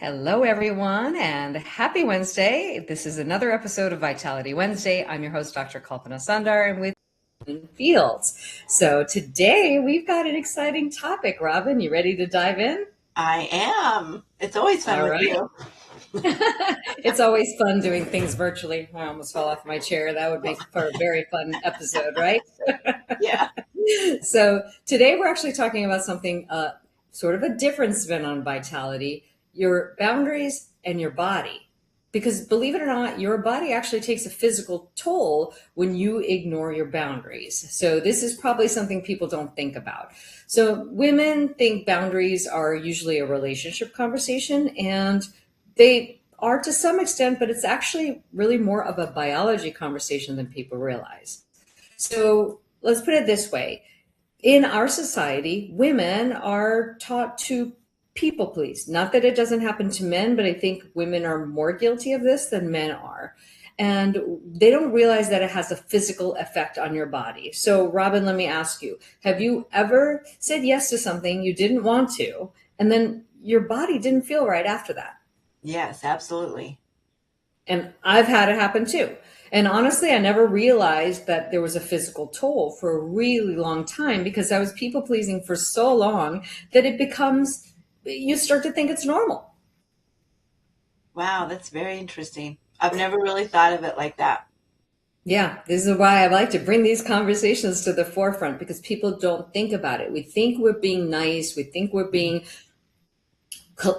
Hello, everyone, and happy Wednesday. This is another episode of Vitality Wednesday. I'm your host, Dr. Kalpana Sundar, and with Fields. So today we've got an exciting topic. Robin, you ready to dive in? I am. It's always fun All with right. you. It's always fun doing things virtually. I almost fell off my chair. That would make for a very fun episode, right? Yeah. So today we're actually talking about something sort of a different spin on vitality, your boundaries and your body. Because believe it or not, your body actually takes a physical toll when you ignore your boundaries. So this is probably something people don't think about. So women think boundaries are usually a relationship conversation, and they are to some extent, but it's actually really more of a biology conversation than people realize. So let's put it this way. In our society, women are taught to people please. Not that it doesn't happen to men, but I think women are more guilty of this than men are. And they don't realize that it has a physical effect on your body. So, Robin, let me ask you, have you ever said yes to something you didn't want to, and then your body didn't feel right after that? Yes, absolutely. And I've had it happen too. And honestly, I never realized that there was a physical toll for a really long time because I was people pleasing for so long that it becomes, you start to think it's normal. Wow, that's very interesting. I've never really thought of it like that. Yeah, this is why I like to bring these conversations to the forefront because people don't think about it. We think we're being nice, we think we're being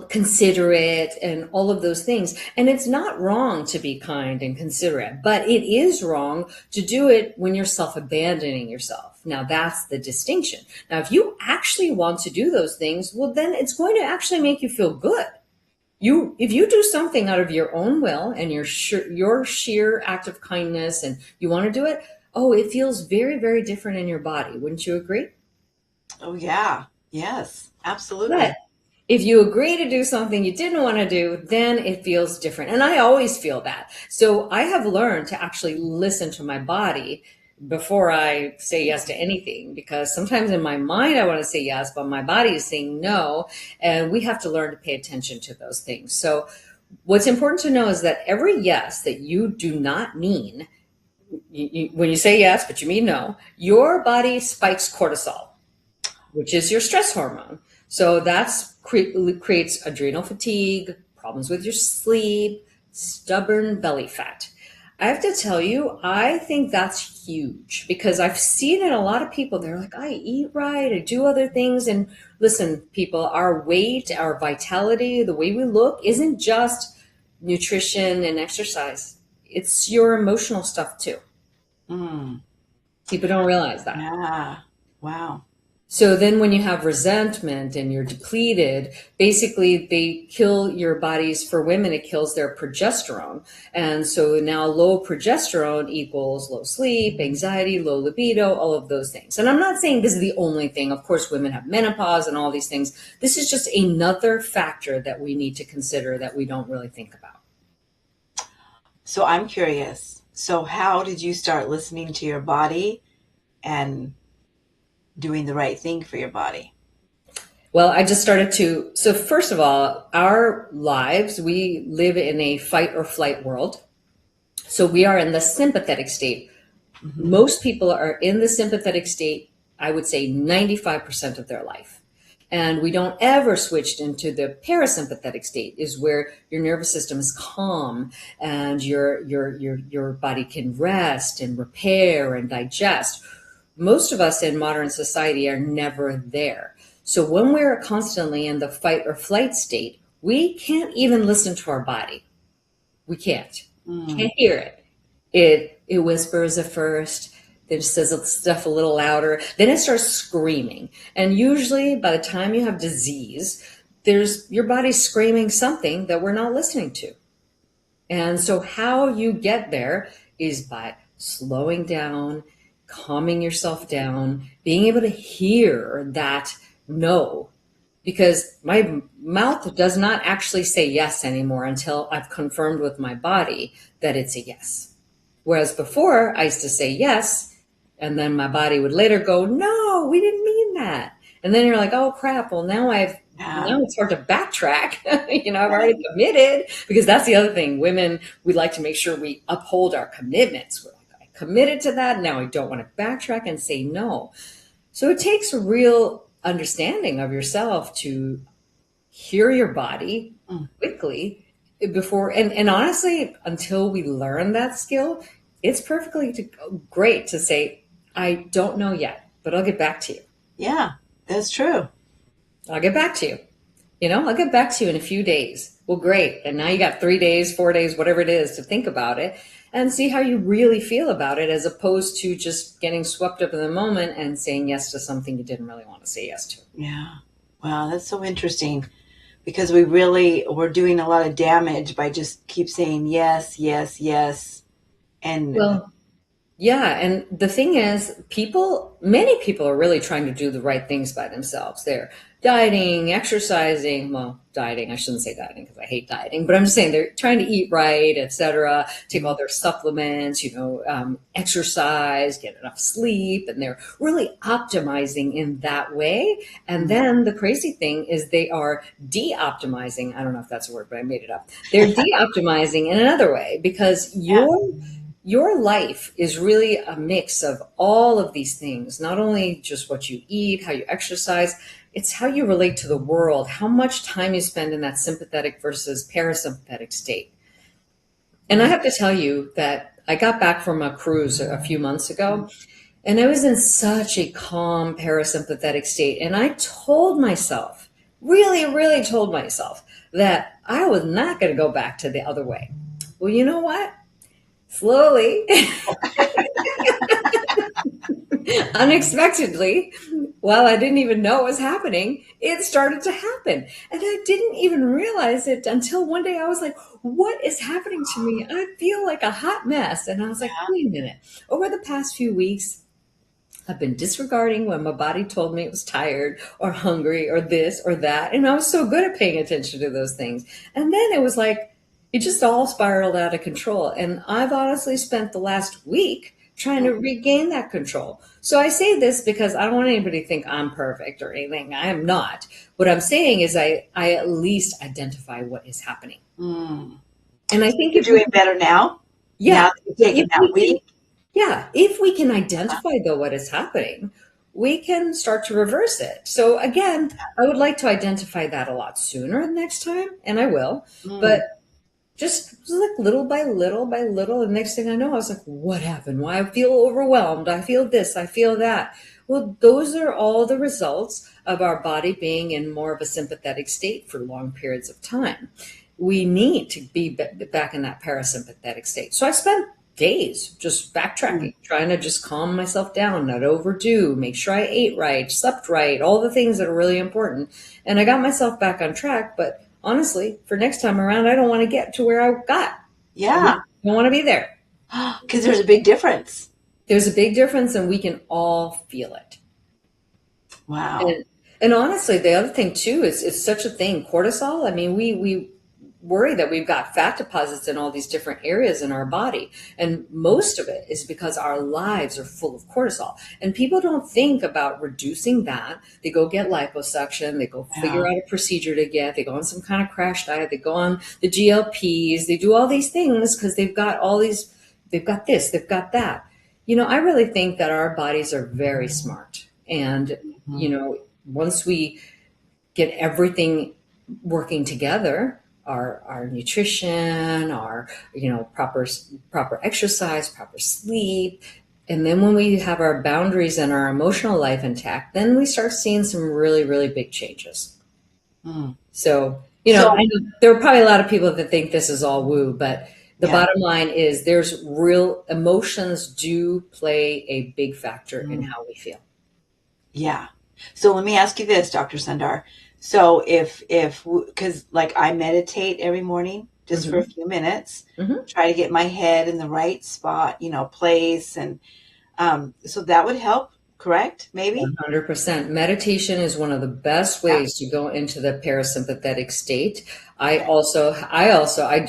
considerate and all of those things. And it's not wrong to be kind and considerate, but it is wrong to do it when you're self-abandoning yourself. Now that's the distinction. Now, if you actually want to do those things, well, then it's going to actually make you feel good. If you do something out of your own will and your sheer act of kindness and you want to do it, oh, it feels very, very different in your body. Wouldn't you agree? Oh, yeah. Yes, But absolutely. if you agree to do something you didn't want to do, then it feels different. And I always feel that. So I have learned to actually listen to my body before I say yes to anything, because sometimes in my mind I want to say yes, but my body is saying no. And we have to learn to pay attention to those things. So what's important to know is that every yes that you do not mean, when you say yes, but you mean no, your body spikes cortisol, which is your stress hormone. So that's creates adrenal fatigue, problems with your sleep, stubborn belly fat. I have to tell you, I think that's huge because I've seen it in a lot of people. They're like, I eat right, I do other things. And listen, people, our weight, our vitality, the way we look isn't just nutrition and exercise. It's your emotional stuff too. Mm, People don't realize that. yeah. Wow. So then when you have resentment and you're depleted, basically they kill your bodies. For women, it kills their progesterone. And so now low progesterone equals low sleep, anxiety, low libido, all of those things. And I'm not saying this is the only thing. Of course, women have menopause and all these things. This is just another factor that we need to consider that we don't really think about. So I'm curious. So, how did you start listening to your body and doing the right thing for your body? Well, I just started to. So, first of all, our lives, we live in a fight or flight world. So we are in the sympathetic state. Hmm. Most people are in the sympathetic state, I would say 95% of their life. And we don't ever switch into the parasympathetic state, is where your nervous system is calm and your body can rest and repair and digest. Most of us in modern society are never there. So when we're constantly in the fight or flight state, we can't even listen to our body. We can't. Mm. Can't hear it. It whispers at first, then it says stuff a little louder, then it starts screaming. And usually by the time you have disease, there's your body's screaming something that we're not listening to. And so how you get there is by slowing down, calming yourself down, being able to hear that no, because my mouth does not actually say yes anymore until I've confirmed with my body that it's a yes. Whereas before I used to say yes, and then my body would later go, no, we didn't mean that. And then you're like, oh crap, well now I've Yeah. Now it's hard to backtrack. I've already committed, because that's the other thing. Women, we like to make sure we uphold our commitments. We're like, I committed to that. Now I don't want to backtrack and say no. So it takes a real understanding of yourself to hear your body Mm. quickly before, and honestly, until we learn that skill, it's great to say, I don't know yet, but I'll get back to you. Yeah, that's true. I'll get back to you. I'll get back to you in a few days. Well, great. And now you got 3 days, 4 days, whatever it is to think about it and see how you really feel about it, as opposed to just getting swept up in the moment and saying yes to something you didn't really want to say yes to. Yeah. Wow, that's so interesting because we're doing a lot of damage by just keep saying yes, yes, yes. And Well, yeah, and the thing is, many people are really trying to do the right things by themselves. They're dieting, exercising. Well, dieting, I shouldn't say dieting because I hate dieting, but I'm just saying they're trying to eat right, etc., take all their supplements, exercise, get enough sleep, and they're really optimizing in that way. And then the crazy thing is they are de-optimizing. I don't know if that's a word, but I made it up. They're de-optimizing in another way, because yeah, your life is really a mix of all of these things, not only just what you eat, how you exercise, it's how you relate to the world, how much time you spend in that sympathetic versus parasympathetic state. And I mm, have to tell you that I got back from a cruise a few months ago, and I was in such a calm parasympathetic state. And I told myself, really, really told myself, that I was not going to go back to the other way. Well, you know what? Slowly, unexpectedly, while I didn't even know it was happening, it started to happen. And I didn't even realize it until one day I was like, what is happening to me? I feel like a hot mess. And I was like, wait a minute. Over the past few weeks, I've been disregarding when my body told me it was tired or hungry or this or that. And I was so good at paying attention to those things. And then it was like, it just all spiraled out of control. And I've honestly spent the last week trying to regain that control. So I say this because I don't want anybody to think I'm perfect or anything. I am not. What I'm saying is I at least identify what is happening. mm. And I think You're if we, doing better now. Now yeah, that you've taken if that we can, week. yeah, if we can identify though what is happening, we can start to reverse it. So again, I would like to identify that a lot sooner next time, and I will. Mm, But just like little by little by little, and next thing I know, I was like, what happened? Why I feel overwhelmed? I feel this, I feel that. Well, those are all the results of our body being in more of a sympathetic state for long periods of time. We need to be back in that parasympathetic state. So I spent days just mm. backtracking, trying to just calm myself down, not overdo, make sure I ate right, slept right, all the things that are really important. And I got myself back on track. But honestly, for next time around, I don't want to get to where I got. I Yeah, don't want to be there. because there's a big difference. There's a big difference, and we can all feel it. Wow. And honestly, the other thing too is it's such a thing, cortisol. I mean, we worry that we've got fat deposits in all these different areas in our body, and most of it is because our lives are full of cortisol. And people don't think about reducing that. They go get liposuction, they go figure Yeah. out a procedure to get, they go on some kind of crash diet, they go on the GLPs, they do all these things because they've got this, they've got that. I really think that our bodies are very smart. And Mhm. once we get everything working together, our nutrition, our proper exercise, proper sleep, and then when we have our boundaries and our emotional life intact, then we start seeing some really, really big changes. Mm. So, I So, know there are probably a lot of people that think this is all woo, but the yeah. bottom line is there's real emotions do play a big factor in Mm. how we feel. Yeah. So let me ask you this, Dr. Sundar. So if because like I meditate every morning just for a Hmm. few minutes, Hmm. try to get my head in the right spot, place, and so that would help correct? Maybe? 100%. Meditation is one of the best Yeah. ways to go into the parasympathetic state. Okay.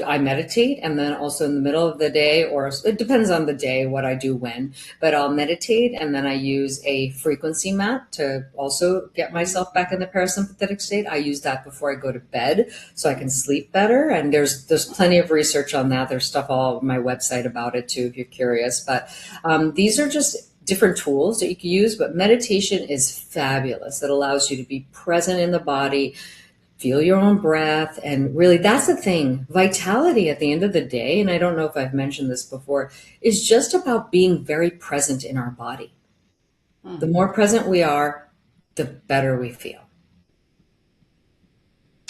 I meditate, and then also in the middle of the day, or it depends on the day what I do when, but I'll meditate and then I use a frequency mat to also get myself back in the parasympathetic state. I use that before I go to bed so I can sleep better. And there's plenty of research on that. There's stuff all over my website about it too, if you're curious. But these are just different tools that you can use, but meditation is fabulous. It allows you to be present in the body, feel your own breath. And really, that's the thing. Vitality at the end of the day, and I don't know if I've mentioned this before, is just about being very present in our body. The Hmm. more present we are, the better we feel.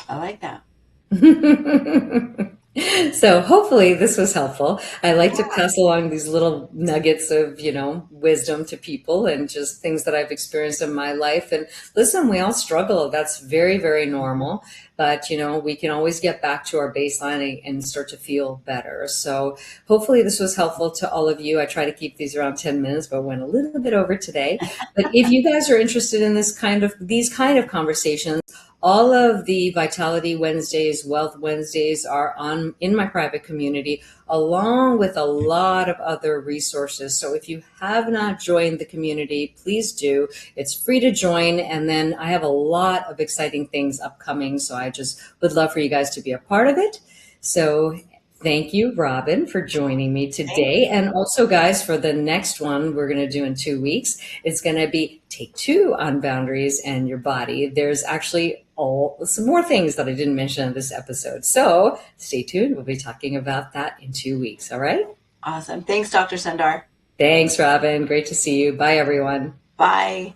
I like that. So hopefully this was helpful. I like to Yeah. pass along these little nuggets of, wisdom to people and just things that I've experienced in my life. And listen, we all struggle. That's very, very normal. But, we can always get back to our baseline and start to feel better. So hopefully this was helpful to all of you. I try to keep these around 10 minutes, but went a little bit over today. But if you guys are interested in these kind of conversations, all of the Vitality Wednesdays, Wealth Wednesdays are on in my private community, along with a lot of other resources. So if you have not joined the community, please do. It's free to join. And then I have a lot of exciting things upcoming. So I just would love for you guys to be a part of it. So thank you, Robin, for joining me Thank today. you. And also, guys, for the next one we're going to do in 2 weeks, it's going to be take two on boundaries and your body. There's actually some more things that I didn't mention in this episode. So stay tuned. We'll be talking about that in 2 weeks. All right. Awesome. Thanks, Dr. Sundar. Thanks, Robin. Great to see you. Bye, everyone. Bye.